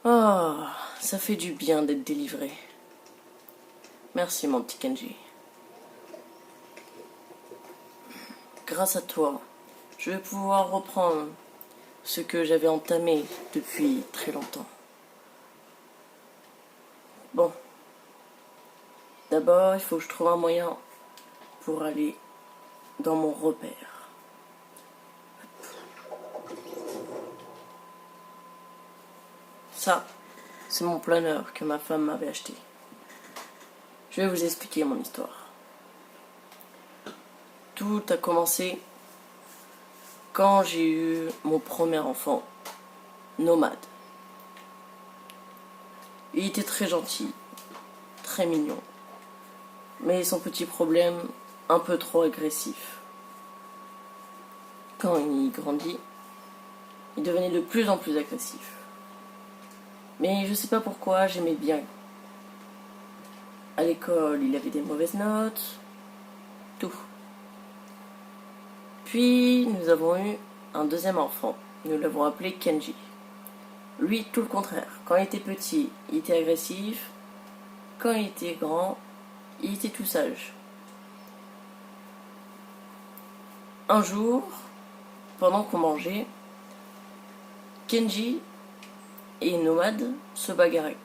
Ah, ça fait du bien d'être délivré. Merci mon petit Kenji. Grâce à toi, je vais pouvoir reprendre ce que j'avais entamé depuis très longtemps. Bon, d'abord il faut que je trouve un moyen pour aller dans mon repère. Ça, c'est mon planeur que ma femme m'avait acheté. Je vais vous expliquer mon histoire. Tout a commencé quand j'ai eu mon premier enfant, Nomade. Il était très gentil, très mignon, mais son petit problème, un peu trop agressif. Quand il grandit, il devenait de plus en plus agressif. Mais je sais pas pourquoi, j'aimais bien. À l'école, il avait des mauvaises notes, tout. Puis, nous avons eu un deuxième enfant. Nous l'avons appelé Kenji. Lui, tout le contraire. Quand il était petit, il était agressif. Quand il était grand, il était tout sage. Un jour, pendant qu'on mangeait, Kenji et Nomade se bagarraient.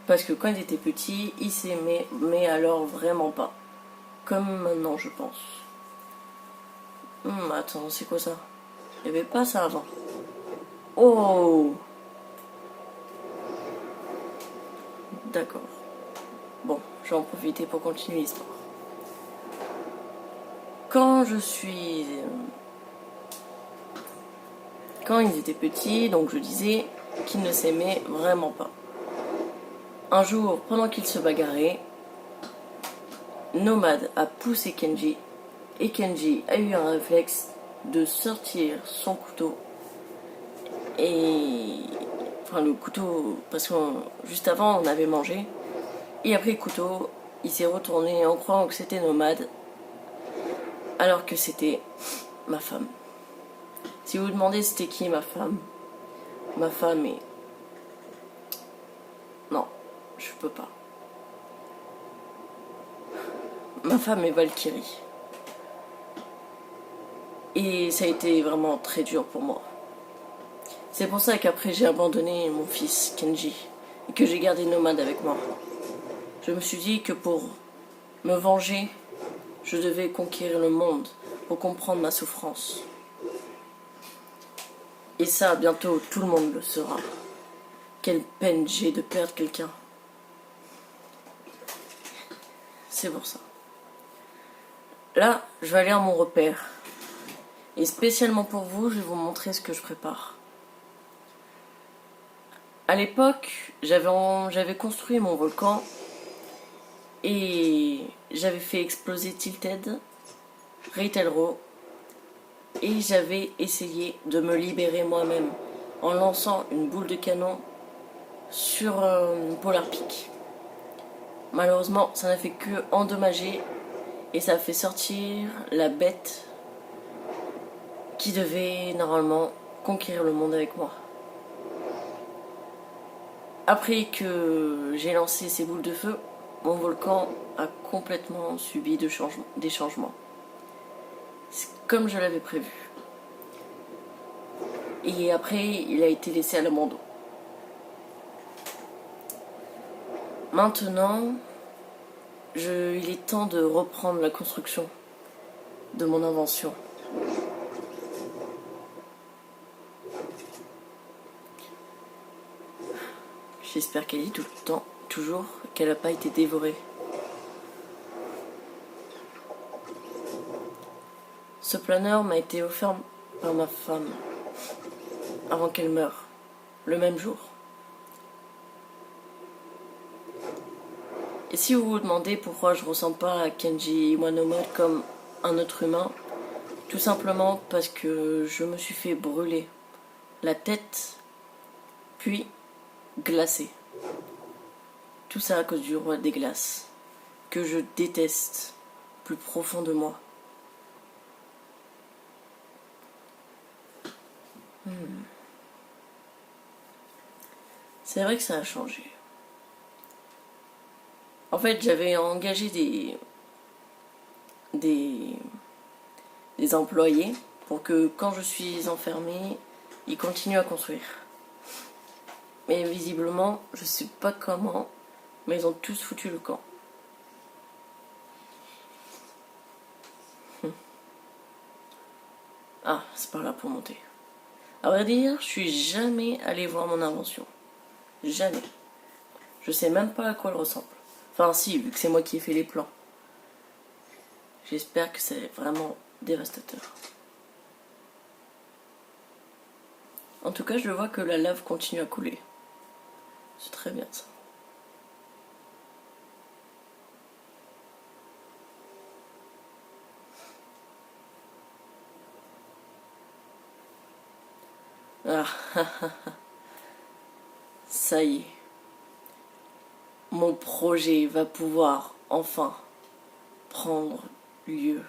Parce que quand il était petit, il s'aimait, mais alors vraiment pas. Comme maintenant, je pense. Attends, c'est quoi ça? Il n'y avait pas ça avant. Oh! D'accord. Bon, je vais en profiter pour continuer l'histoire. Quand ils étaient petits, donc je disais qu'ils ne s'aimaient vraiment pas. Un jour, pendant qu'ils se bagarraient, Nomade a poussé Kenji et Kenji a eu un réflexe de sortir son couteau et... Enfin le couteau, parce que juste avant on avait mangé, il a pris le couteau, il s'est retourné en croyant que c'était Nomade, alors que c'était ma femme. Si vous vous demandez c'était qui ma femme est... Non, je peux pas. Ma femme est Valkyrie. Et ça a été vraiment très dur pour moi. C'est pour ça qu'après j'ai abandonné mon fils Kenji et que j'ai gardé Nomade avec moi. Je me suis dit que pour me venger, je devais conquérir le monde pour comprendre ma souffrance. Et ça, bientôt, tout le monde le saura. Quelle peine j'ai de perdre quelqu'un. C'est pour ça. Là, je vais aller à mon repère. Et spécialement pour vous, je vais vous montrer ce que je prépare. À l'époque, j'avais construit mon volcan et j'avais fait exploser Tilted, Ratelro, et j'avais essayé de me libérer moi-même en lançant une boule de canon sur Polar Peak. Malheureusement, ça n'a fait que endommager et ça a fait sortir la bête qui devait normalement conquérir le monde avec moi. Après que j'ai lancé ces boules de feu, mon volcan a complètement subi des changements. C'est comme je l'avais prévu. Et après, il a été laissé à l'abandon. Maintenant, il est temps de reprendre la construction de mon invention. J'espère qu'elle dit tout le temps, toujours, qu'elle n'a pas été dévorée. Ce planeur m'a été offert par ma femme avant qu'elle meure, le même jour. Et si vous vous demandez pourquoi je ne ressemble pas à Kenji Iwanomoto comme un autre humain, tout simplement parce que je me suis fait brûler la tête, puis glacer. Tout ça à cause du roi des glaces, que je déteste plus profond de moi. C'est vrai que ça a changé. En fait, j'avais engagé des employés pour que quand je suis enfermée, ils continuent à construire. Mais visiblement, je sais pas comment, mais ils ont tous foutu le camp. Ah, c'est par là pour monter. À vrai dire, je suis jamais allée voir mon invention. Jamais. Je sais même pas à quoi elle ressemble. Enfin si, vu que c'est moi qui ai fait les plans. J'espère que c'est vraiment dévastateur. En tout cas, je vois que la lave continue à couler. C'est très bien ça. Ah, ça y est. Mon projet va pouvoir enfin prendre lieu.